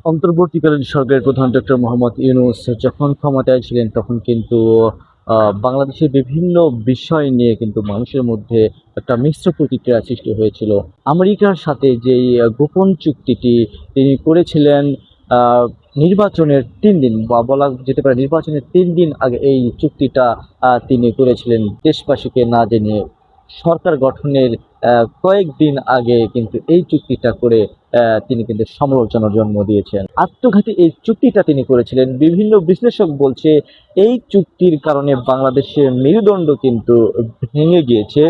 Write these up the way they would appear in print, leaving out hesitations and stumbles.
অন্তর্বর্তীকালীন সরকারের প্রধান ডক্টর মোহাম্মদ ইউনূস যখন ক্ষমতায় ছিলেন তখন কিন্তু বাংলাদেশের বিভিন্ন বিষয় নিয়ে কিন্তু মানুষের মধ্যে একটা মিশ্র প্রতিক্রিয়া সৃষ্টি হয়েছিল। আমেরিকার সাথে যেই গোপন চুক্তিটি তিনি করেছিলেন, আহ, নির্বাচনের 3 দিন বা বলা যেতে পারে নির্বাচনের 3 দিন আগে এই চুক্তিটা তিনি করেছিলেন দেশবাসীকে না জেনে। সরকার গঠনের কয়েকদিন আগে কিন্তু এই চুক্তিটা করে তিনি কিন্তু সমালোচনার জন্ম দিয়েছেন। আত্মঘাতী এই চুক্তিটা তিনি করেছিলেন। বিভিন্ন বিশ্লেষক বলছে এই চুক্তির কারণে বাংলাদেশের মেরুদণ্ড কিন্তু ভেঙে গিয়েছে।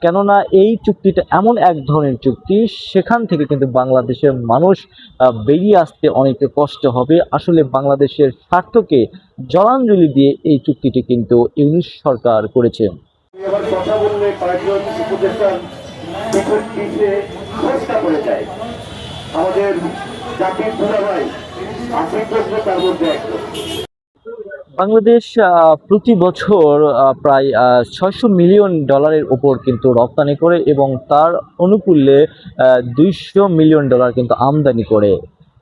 কেননা এই চুক্তিটা এমন এক ধরনের চুক্তি, সেখান থেকে কিন্তু বাংলাদেশের মানুষ বেরিয়ে আসতে অনেক কষ্ট হবে। আসলে বাংলাদেশের স্বার্থকে জলাঞ্জলি দিয়ে এই চুক্তিটি কিন্তু ইউনূস সরকার করেছে। এবার কথা বললে কয়েকজন উপদেষ্টার পিছন পিছিয়ে খোঁজটা করে যায়। আমাদের জাতির দুলাভাই আসিফ নজরুল তার মধ্যে একজন। বাংলাদেশ প্রতি বছর প্রায় $600 মিলিয়ন উপর কিন্তু রপ্তানি করে এবং তার অনুকূলে $200 মিলিয়ন কিন্তু আমদানি করে।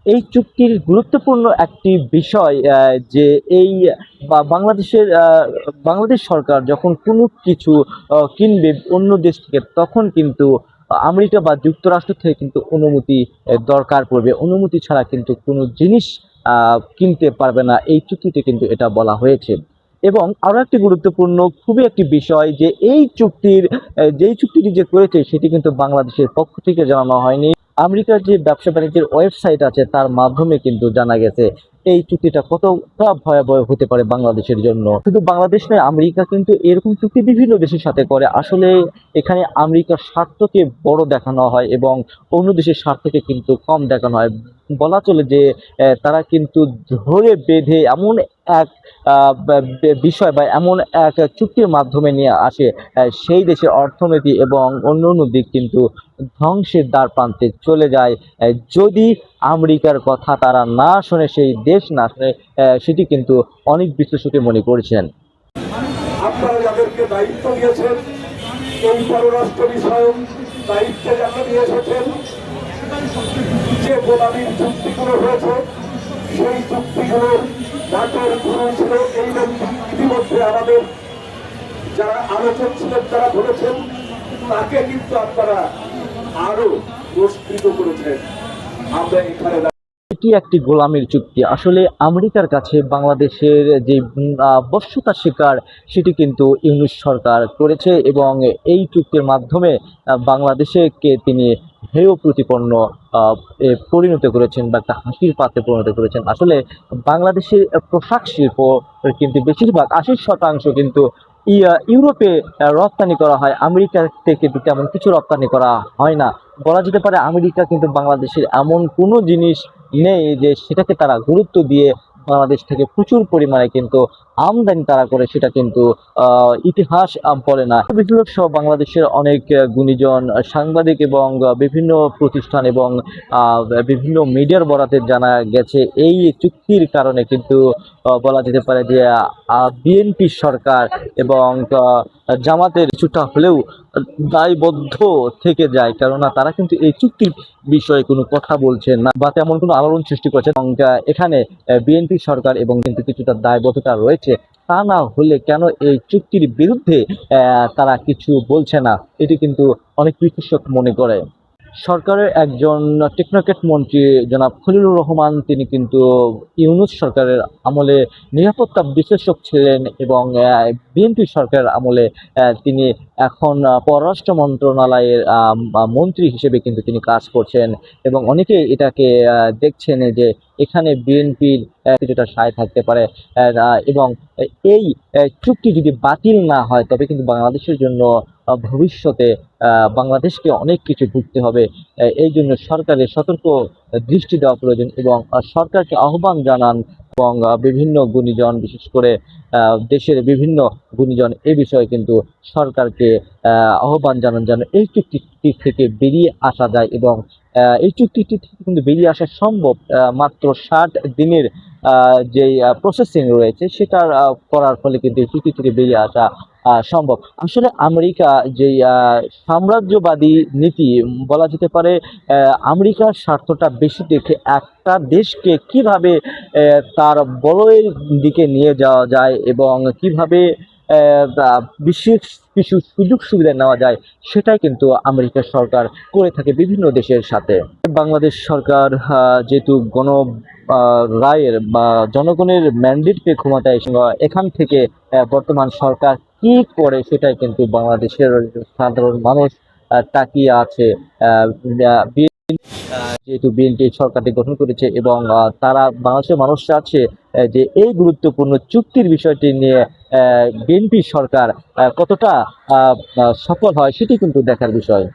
এই চুক্তির গুরুত্বপূর্ণ একটি বিষয় যে এই বাংলাদেশ সরকার যখন কোনো কিছু কিনবে অন্য দেশ থেকে, তখন কিন্তু আমেরিকা বা যুক্তরাষ্ট্র থেকে কিন্তু অনুমতি দরকার পড়বে। অনুমতি ছাড়া কিন্তু কোনো জিনিস কিনতে পারবে না, এই চুক্তিতে কিন্তু এটা বলা হয়েছে। এবং আরো একটি গুরুত্বপূর্ণ খুবই একটি বিষয় যে এই যেই চুক্তিটি যে করেছে সেটি কিন্তু বাংলাদেশের পক্ষ থেকে জানানো হয়নি। আমেরিকার যে ব্যবসা বাণিজ্যের ওয়েবসাইট আছে তার মাধ্যমে কিন্তু জানা গেছে এই চুক্তিটা কতটা ভয়াবহ হতে পারে বাংলাদেশের জন্য। শুধু বাংলাদেশ নয়, আমেরিকা কিন্তু এরকম চুক্তি বিভিন্ন দেশের সাথে করে। আসলে এখানে আমেরিকার স্বার্থকে বড় দেখানো হয় এবং অন্য দেশের স্বার্থকে কিন্তু কম দেখানো হয়। বলা চলে যে তারা কিন্তু ধরে বেঁধে এমন এক বিষয় বা এমন এক চুক্তির মাধ্যমে নিয়ে আসে সেই দেশের অর্থনীতি এবং অন্য অন্য দিক কিন্তু ধ্বংসের দ্বার প্রান্তে চলে যায় যদি আমেরিকার কথা তারা না শোনে, সেই দেশ না শোনে। সেটি কিন্তু অনেক বিশ্লেষকে মনে করেছেন। আপনারা যাদেরকে দায়িত্ব দিয়েছেন, এই পররাষ্ট্র বিষয়ক দায়িত্বে যারা নিয়ে এসেছেন, যে গোলামীর চুক্তিগুলো হয়েছে সেই চুক্তিগুলোর নাটের গুরু ছিল এই ব্যক্তি। ইতিমধ্যে আমাদের যারা আলোচক ছিলেন তারা বলেছেন তাকে কিন্তু আপনারা আরো পুরস্কৃত করেছেন। আমরা এখানে এটি একটি গোলামির চুক্তি। আসলে আমেরিকার কাছে বাংলাদেশের যে বশ্যতার শিকার সেটি কিন্তু ইউনূস সরকার করেছে এবং এই চুক্তির মাধ্যমে বাংলাদেশকে তিনি হেয় প্রতিপন্ন পরিণত করেছেন বা একটা হাসির পাত্রে পরিণত করেছেন। আসলে বাংলাদেশের পোশাক শিল্প কিন্তু বেশিরভাগ 80% কিন্তু ইউরোপে রপ্তানি করা হয়, আমেরিকা থেকে তেমন কিছু রপ্তানি করা হয় না। বলা যেতে পারে আমেরিকা কিন্তু বাংলাদেশের এমন কোনো জিনিস নেই যে সেটাকে তারা গুরুত্ব দিয়ে বাংলাদেশ থেকে প্রচুর পরিমাণে কিন্তু আমদানি তারা করে, সেটা কিন্তু ইতিহাস বলে না। বিশ্লেষক সহ বাংলাদেশের অনেক গুণীজন সাংবাদিক এবং বিভিন্ন প্রতিষ্ঠান এবং বিভিন্ন মিডিয়ার বরাতে জানা গেছে এই চুক্তির কারণে কিন্তু বলা যেতে পারে যে বিএনপি সরকার এবং জামাতের কিছুটা হলেও দায়বদ্ধ থেকে যায়, কেননা তারা কিন্তু এই চুক্তির বিষয়ে কোনো কথা বলছেন না বা তেমন কোনো আলোড়ন সৃষ্টি করছে। এবং এখানে বিএনপি সরকার এবং কিন্তু কিছুটা দায়বদ্ধতা রয়েছে। তা না হলে কেন এই চুক্তির বিরুদ্ধে তারা কিছু বলছে না, এটি কিন্তু অনেক বিশ্লেষক মনে করে। সরকারের একজন টেকনোক্র্যাট মন্ত্রী জনাব খলিলুর রহমান তিনি কিন্তু ইউনূস সরকারের আমলে নিরাপত্তা বিশ্লেষক ছিলেন এবং বিএনপি সরকারের আমলে তিনি এখন পররাষ্ট্র মন্ত্রণালয়ের মন্ত্রী হিসেবে কিন্তু তিনি কাজ করছেন এবং অনেকে এটাকে দেখছেন যে এখানে বিএনপির কিছুটা সায় থাকতে পারে। এবং এই চুক্তি যদি বাতিল না হয় তবে কিন্তু বাংলাদেশের জন্য ভবিষ্যতে বাংলাদেশকে অনেক কিছু ভুগতে হবে। এই জন্য সরকারের সতর্ক দৃষ্টি দেওয়া প্রয়োজন এবং সরকারকে আহ্বান জানান এবং বিভিন্ন গুণীজন বিশেষ করে দেশের বিভিন্ন গুণীজন এই বিষয়ে কিন্তু সরকারকে আহ্বান জানান যেন এই চুক্তি থেকে বেরিয়ে আসা যায় এবং এই চুক্তিটি থেকে কিন্তু বেরিয়ে আসা সম্ভব মাত্র 60 দিনের যে প্রসেসিং রয়েছে সেটা করার ফলে কিন্তু এই চুক্তি থেকে বেরিয়ে আসা সম্ভব। আসলে আমেরিকা যে সাম্রাজ্যবাদী নীতি বলা যেতে পারে, আমেরিকার স্বার্থটা বেশি দেখে একটা দেশকে কিভাবে তার বলয়ের দিকে নিয়ে যাওয়া যায় এবং কিভাবে বিশেষ কিছু সুযোগ সুবিধা নেওয়া যায়, সেটাই কিন্তু আমেরিকা সরকার করে থাকে বিভিন্ন দেশের সাথে। বাংলাদেশ সরকার যেহেতু রায়ের বা জনগণের ম্যান্ডেট পেয়ে ক্ষমতায় এসে এখান থেকে বর্তমান সরকার কি করে সেটাই কিন্তু বাংলাদেশের সাধারণ মানুষ তাকিয়ে আছে। যেহেতু বিএনপি সরকারটি গঠন করেছে এবং তারা বাংলাদেশের মানুষ চাচ্ছে যে এই গুরুত্বপূর্ণ চুক্তির বিষয়টি নিয়ে বিএনপি সরকার কতটা সফল হয় সেটি কিন্তু দেখার বিষয়।